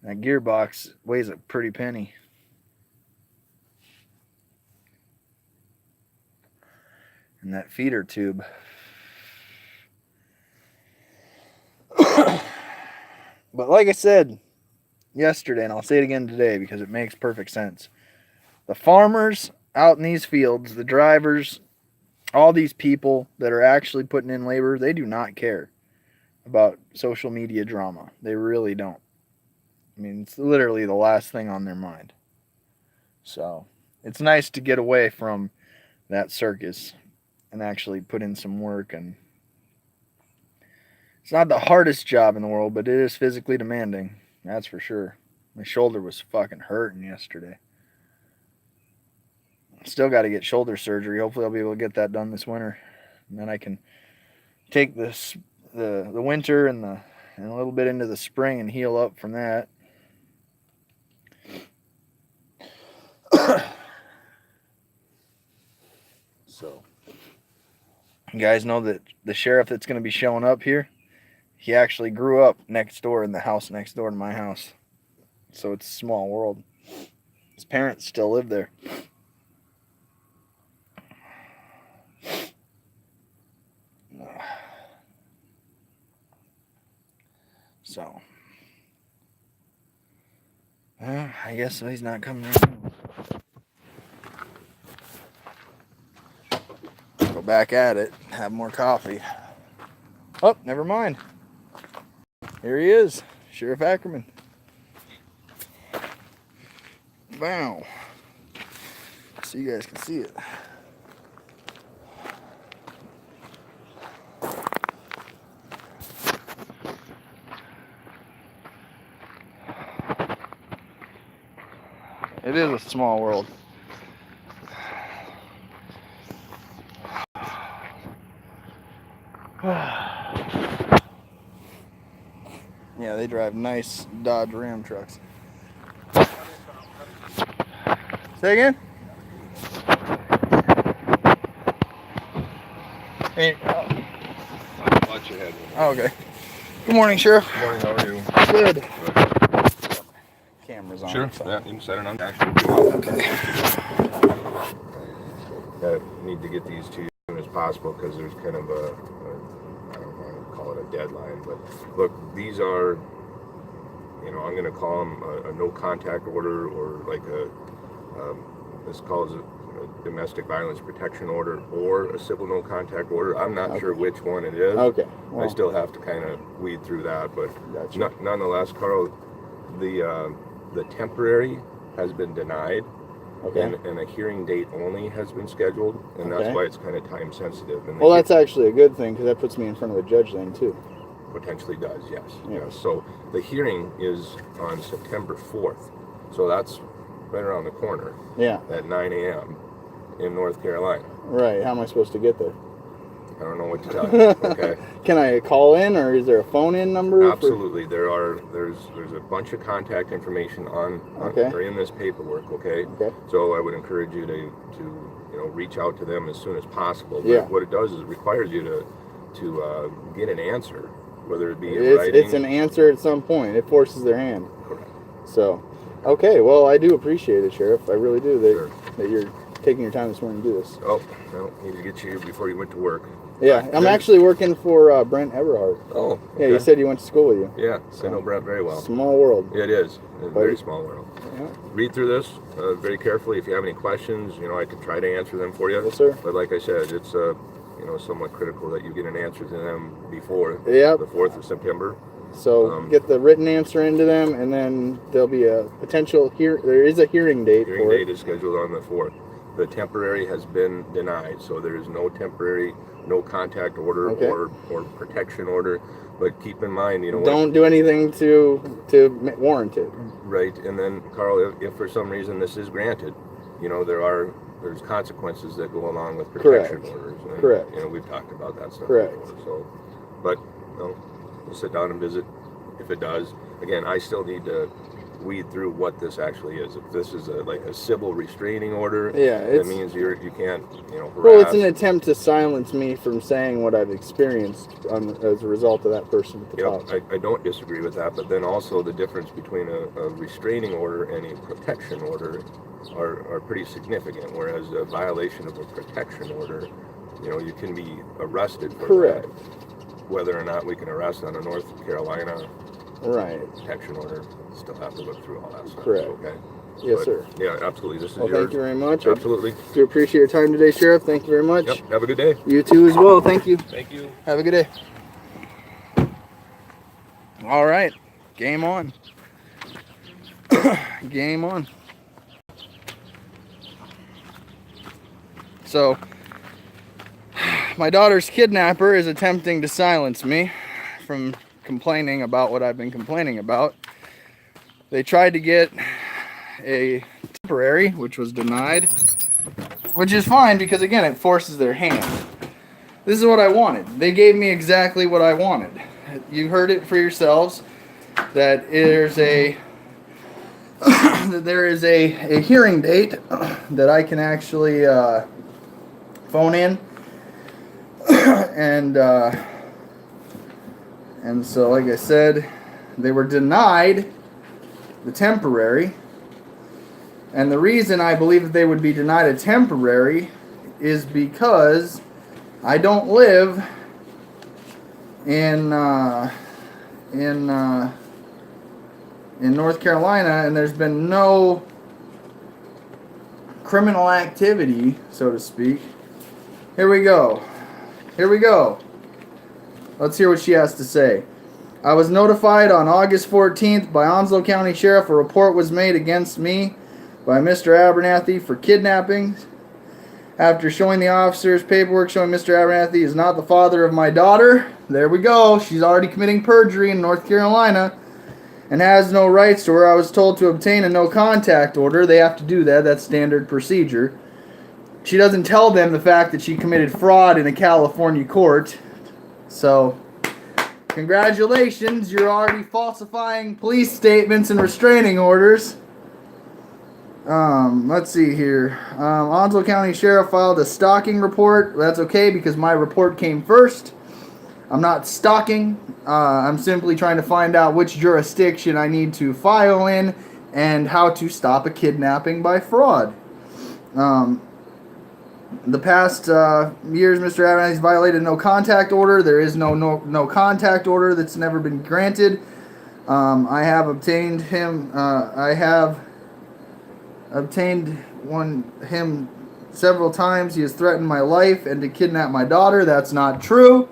that gearbox weighs a pretty penny. And that feeder tube. But like I said yesterday, and I'll say it again today because it makes perfect sense. The farmers out in these fields, the drivers, all these people that are actually putting in labor, they do not care about social media drama. They really don't. I mean, it's literally the last thing on their mind. So, it's nice to get away from that circus and actually put in some work. And it's not the hardest job in the world, but it is physically demanding. That's for sure. My shoulder was fucking hurting yesterday. Still got to get shoulder surgery. Hopefully I'll be able to get that done this winter. And then I can take the winter and a little bit into the spring and heal up from that. So, you guys know that the sheriff that's going to be showing up here, he actually grew up next door in the house next door to my house. So it's a small world. His parents still live there. So, I guess he's not coming around. Go back at it, have more coffee. Oh, never mind. Here he is, Sheriff Ackerman. Wow. So you guys can see it. It is a small world. Yeah, they drive nice Dodge Ram trucks. Say again? Hey, Watch your head. oh, okay. Good morning, Sheriff. Good morning, how are you? Good. Camera's on. Sure, So. yeah, you can set it on. Actually, Okay. I need to get these to you as soon as possible because there's kind of a I don't want to call it a deadline, but look, these are, I'm going to call them a no contact order or like this calls it a domestic violence protection order or a civil no contact order. I'm not sure which one it is. Okay. Well, I still have to kind of weed through that, but gotcha. nonetheless, Carl, the temporary has been denied. Okay. And a hearing date only has been scheduled, and that's why it's kind of time sensitive. And well, that's actually a good thing because that puts me in front of a judge then too. potentially does, yes. Yeah. Yes. So the hearing is on September 4th, so that's right around the corner. Yeah. At 9 a.m. in North Carolina. Right. How am I supposed to get there? I don't know what to tell you. Okay. Can I call in, or is there a phone-in number? Absolutely. There's a bunch of contact information on or in this paperwork. Okay. Okay. So I would encourage you to reach out to them as soon as possible. But yeah. What it does is it requires you to get an answer, whether it be in writing. It's an answer at some point. It forces their hand. Correct. So, okay. Well, I do appreciate it, Sheriff. I really do that you're taking your time this morning to do this. Oh, no, need to get you here before you went to work. Yeah, I'm actually working for Brent Everhart. Oh, okay. Yeah, you said you went to school with you. Yeah, So, I know Brent very well. Small world. It is. A very small world. Yeah. Read through this very carefully. If you have any questions, I can try to answer them for you. Yes, sir. But like I said, it's somewhat critical that you get an answer to them before Yep. the 4th of September. So get the written answer into them, and then there'll be a potential there is a hearing date Hearing for date it. is scheduled on the 4th. The temporary has been denied, so there is no temporary, no contact order or protection order. But keep in mind, don't do anything to warrant it. Right, and then Carl, if for some reason this is granted, there's consequences that go along with protection orders. And, Correct. We've talked about that stuff Correct. before. So, but we'll sit down and visit if it does. Again, I still need to weed through what this actually is. If this is like a civil restraining order, that means you can't harass. Well, it's an attempt to silence me from saying what I've experienced as a result of that person at the top. I don't disagree with that, but then also the difference between a restraining order and a protection order are pretty significant. Whereas a violation of a protection order, you can be arrested for that. Whether or not we can arrest on a North Carolina protection order, still have to look through all that stuff. Correct. Okay. Yes, sir. Yeah, absolutely. This is yours. Thank you very much. Absolutely. I do appreciate your time today, Sheriff. Thank you very much. Yep. Have a good day. You too as well. Thank you. Thank you. Have a good day. All right. Game on. Game on. So, my daughter's kidnapper is attempting to silence me from complaining about what I've been complaining about. They tried to get a temporary, which was denied, which is fine because, again, it forces their hand. This is what I wanted. They gave me exactly what I wanted. You heard it for yourselves that there's a hearing date that I can actually phone in, and so, like I said, they were denied the temporary, and the reason I believe that they would be denied a temporary is because I don't live in North Carolina, and there's been no criminal activity, so to speak. Here we go. Let's hear what she has to say. I was notified on August 14th by Onslow County Sheriff. A report was made against me by Mr. Abernathy for kidnapping. After showing the officers paperwork showing Mr. Abernathy is not the father of my daughter. There we go. She's already committing perjury in North Carolina and has no rights to her. I was told to obtain a no contact order. They have to do that. That's standard procedure. She doesn't tell them the fact that she committed fraud in a California court. So, congratulations. You're already falsifying police statements and restraining orders. Let's see here. Onslow County Sheriff filed a stalking report. That's okay because my report came first. I'm not stalking. I'm simply trying to find out which jurisdiction I need to file in and how to stop a kidnapping by fraud. The past years, Mr. Abernathy's violated no contact order. There is no contact order that's never been granted. I have obtained him. I have obtained him several times. He has threatened my life and to kidnap my daughter. That's not true.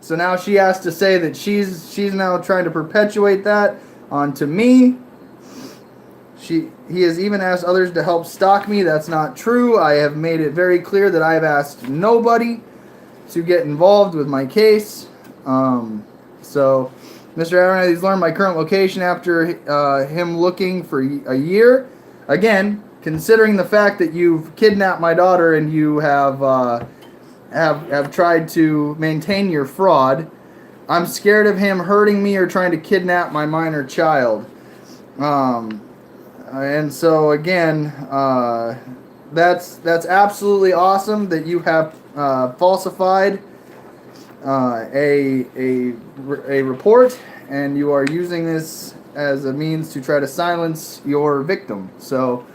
So now she has to say that she's now trying to perpetuate that onto me. He has even asked others to help stalk me. That's not true. I have made it very clear that I have asked nobody to get involved with my case. So Mr. Abernathy's learned my current location after him looking for a year. Again, considering the fact that you've kidnapped my daughter and you have tried to maintain your fraud, I'm scared of him hurting me or trying to kidnap my minor child. And so again, that's absolutely awesome that you have falsified a report, and you are using this as a means to try to silence your victim. So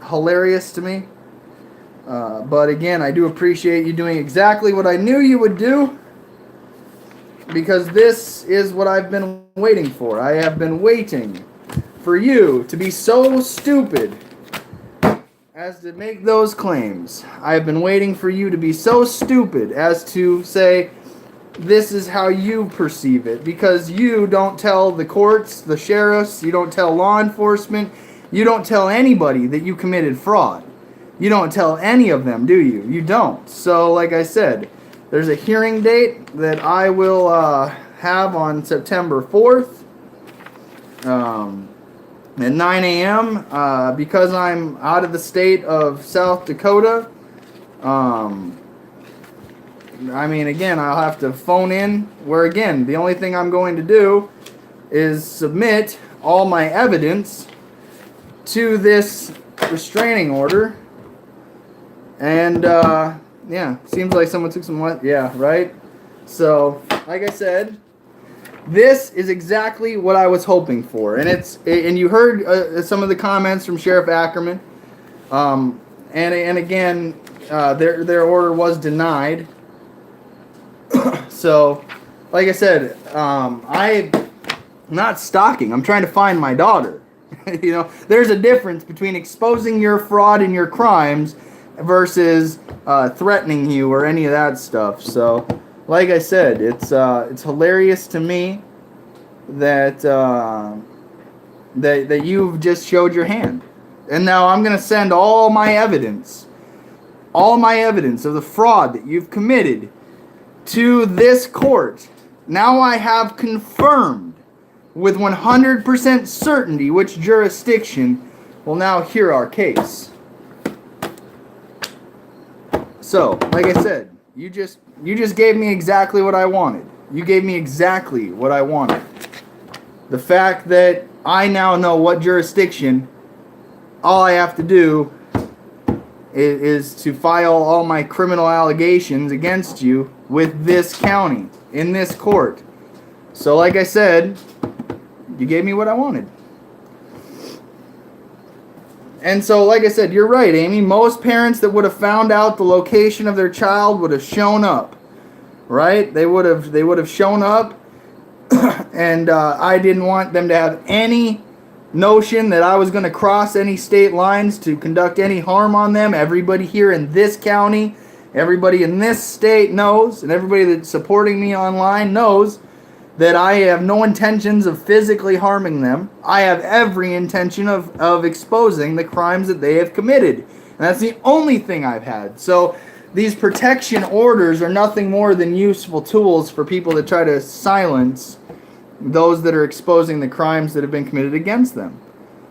hilarious to me. But again, I do appreciate you doing exactly what I knew you would do, because this is what I've been waiting for. I have been waiting for you to be so stupid as to make those claims. I have been waiting for you to be so stupid as to say this is how you perceive it, because you don't tell the courts, the sheriffs, you don't tell law enforcement, you don't tell anybody that you committed fraud. You don't tell any of them, do you? You don't. So, like I said, there's a hearing date that I will have on September 4th at 9 a.m. Because I'm out of the state of South Dakota. I mean, again, I'll have to phone in, where, again, the only thing I'm going to do is submit all my evidence to this restraining order. And, yeah, seems like someone took some, yeah, right? So, like I said, this is exactly what I was hoping for. And you heard some of the comments from Sheriff Ackerman. And again, their order was denied. So, like I said, I'm not stalking. I'm trying to find my daughter. You know, there's a difference between exposing your fraud and your crimes versus threatening you or any of that stuff. So, like I said, it's hilarious to me that that you've just showed your hand, and now I'm gonna send all my evidence of the fraud that you've committed to this court. Now I have confirmed with 100% certainty which jurisdiction will now hear our case. So, like I said, you just gave me exactly what I wanted. You gave me exactly what I wanted. The fact that I now know what jurisdiction, all I have to do is to file all my criminal allegations against you with this county, in this court. So, like I said, you gave me what I wanted. And so, like I said, you're right, Amy. Most parents that would have found out the location of their child would have shown up, right? They would have shown up, and I didn't want them to have any notion that I was going to cross any state lines to conduct any harm on them. Everybody here in this county, everybody in this state knows, and everybody that's supporting me online knows that I have no intentions of physically harming them. I have every intention of exposing the crimes that they have committed. And that's the only thing I've had. So these protection orders are nothing more than useful tools for people to try to silence those that are exposing the crimes that have been committed against them.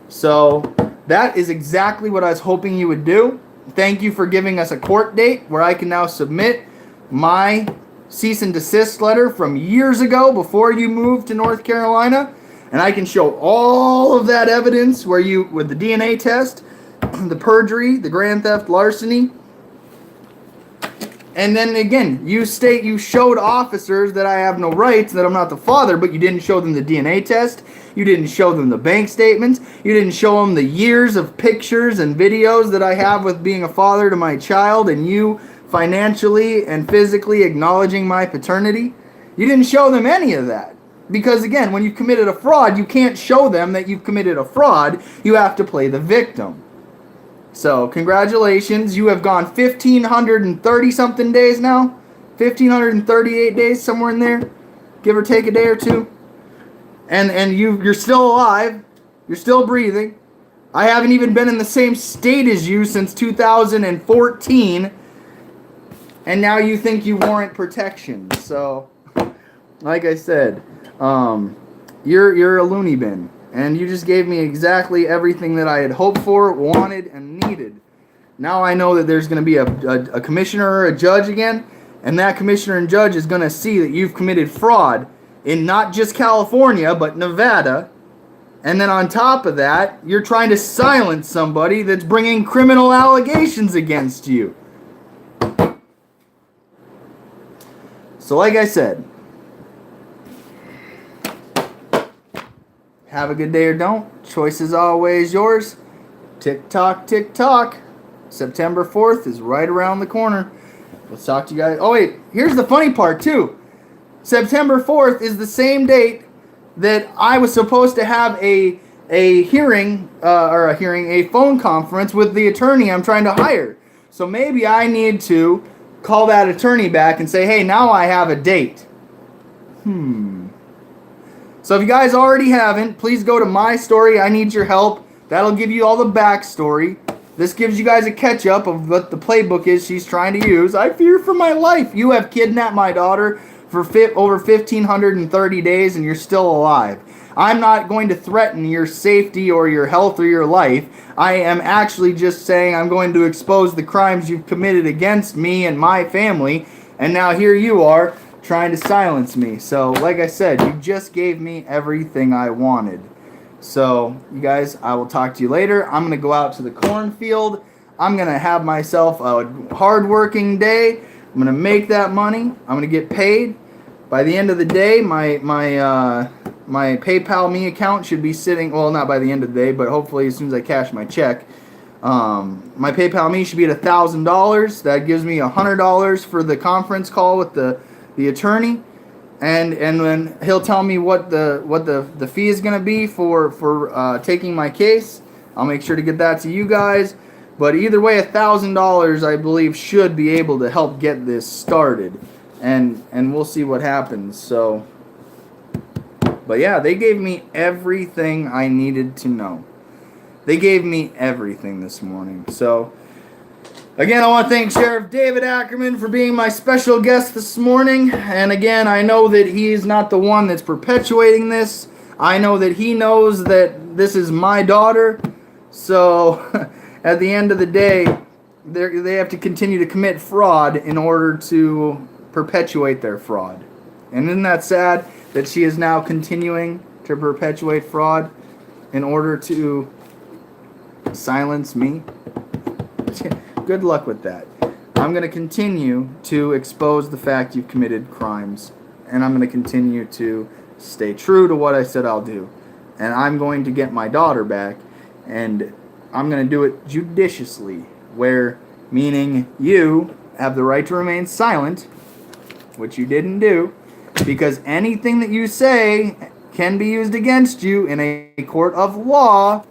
So that is exactly what I was hoping you would do. Thank you for giving us a court date where I can now submit my cease and desist letter from years ago before you moved to North Carolina, and I can show all of that evidence where you, with the DNA test, the perjury, the grand theft, larceny. And then again, you state you showed officers that I have no rights, that I'm not the father, but you didn't show them the DNA test. You didn't show them the bank statements. You didn't show them the years of pictures and videos that I have with being a father to my child, and you financially and physically acknowledging my paternity. You didn't show them any of that. Because again, when you've committed a fraud, you can't show them that you've committed a fraud. You have to play the victim. So, congratulations. You have gone 1,530 something days now. 1,538 days, somewhere in there. Give or take a day or two. And you're still alive. You're still breathing. I haven't even been in the same state as you since 2014. And now you think you warrant protection. So, like I said, you're a loony bin. And you just gave me exactly everything that I had hoped for, wanted, and needed. Now I know that there's going to be a commissioner or a judge again, and that commissioner and judge is going to see that you've committed fraud in not just California, but Nevada. And then on top of that, you're trying to silence somebody that's bringing criminal allegations against you. So like I said, have a good day or don't. Choice is always yours. Tick tock, tick tock. September 4th is right around the corner. Let's talk to you guys. Oh wait, here's the funny part too. September 4th is the same date that I was supposed to have a a phone conference with the attorney I'm trying to hire. So maybe I need to call that attorney back and say, hey, now I have a date. So if you guys already haven't, please go to my story. I need your help. That'll give you all the backstory. This gives you guys a catch up of what the playbook is she's trying to use. I fear for my life. You have kidnapped my daughter for over 1,530 days and you're still alive. I'm not going to threaten your safety or your health or your life. I am actually just saying I'm going to expose the crimes you've committed against me and my family. And now here you are trying to silence me. So like I said, you just gave me everything I wanted. So, you guys, I will talk to you later. I'm going to go out to the cornfield. I'm going to have myself a hard-working day. I'm going to make that money. I'm going to get paid. By the end of the day, my PayPal me account should be sitting, well, not by the end of the day, but hopefully as soon as I cash my check. My PayPal me should be at $1,000. That gives me $100 for the conference call with the attorney. And then he'll tell me what the fee is going to be for taking my case. I'll make sure to get that to you guys. But either way, $1,000 I believe should be able to help get this started, and we'll see what happens. So, but yeah, they gave me everything I needed to know. They gave me everything this morning. So. Again, I want to thank Sheriff David Ackerman for being my special guest this morning. And again, I know that he is not the one that's perpetuating this. I know that he knows that this is my daughter. So, at the end of the day, they have to continue to commit fraud in order to perpetuate their fraud. And isn't that sad that she is now continuing to perpetuate fraud in order to silence me? Good luck with that. I'm going to continue to expose the fact you've committed crimes, and I'm going to continue to stay true to what I said I'll do. And I'm going to get my daughter back, and I'm going to do it judiciously, meaning you have the right to remain silent, which you didn't do, because anything that you say can be used against you in a court of law.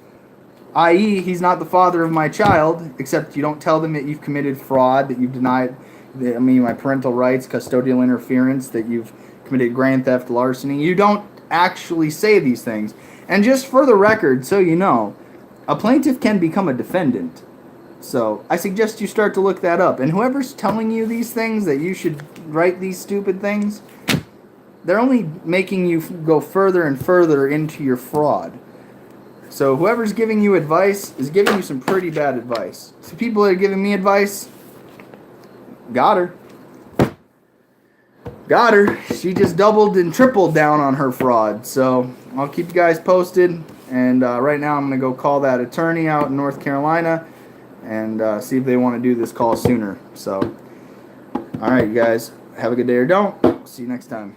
I.e., he's not the father of my child, except you don't tell them that you've committed fraud, that you've denied my parental rights, custodial interference, that you've committed grand theft, larceny. You don't actually say these things. And just for the record, so you know, a plaintiff can become a defendant. So I suggest you start to look that up. And whoever's telling you these things, that you should write these stupid things, they're only making you go further and further into your fraud. So whoever's giving you advice is giving you some pretty bad advice. So people that are giving me advice, got her. Got her. She just doubled and tripled down on her fraud. So I'll keep you guys posted. And right now I'm going to go call that attorney out in North Carolina and see if they want to do this call sooner. So, all right, you guys. Have a good day or don't. See you next time.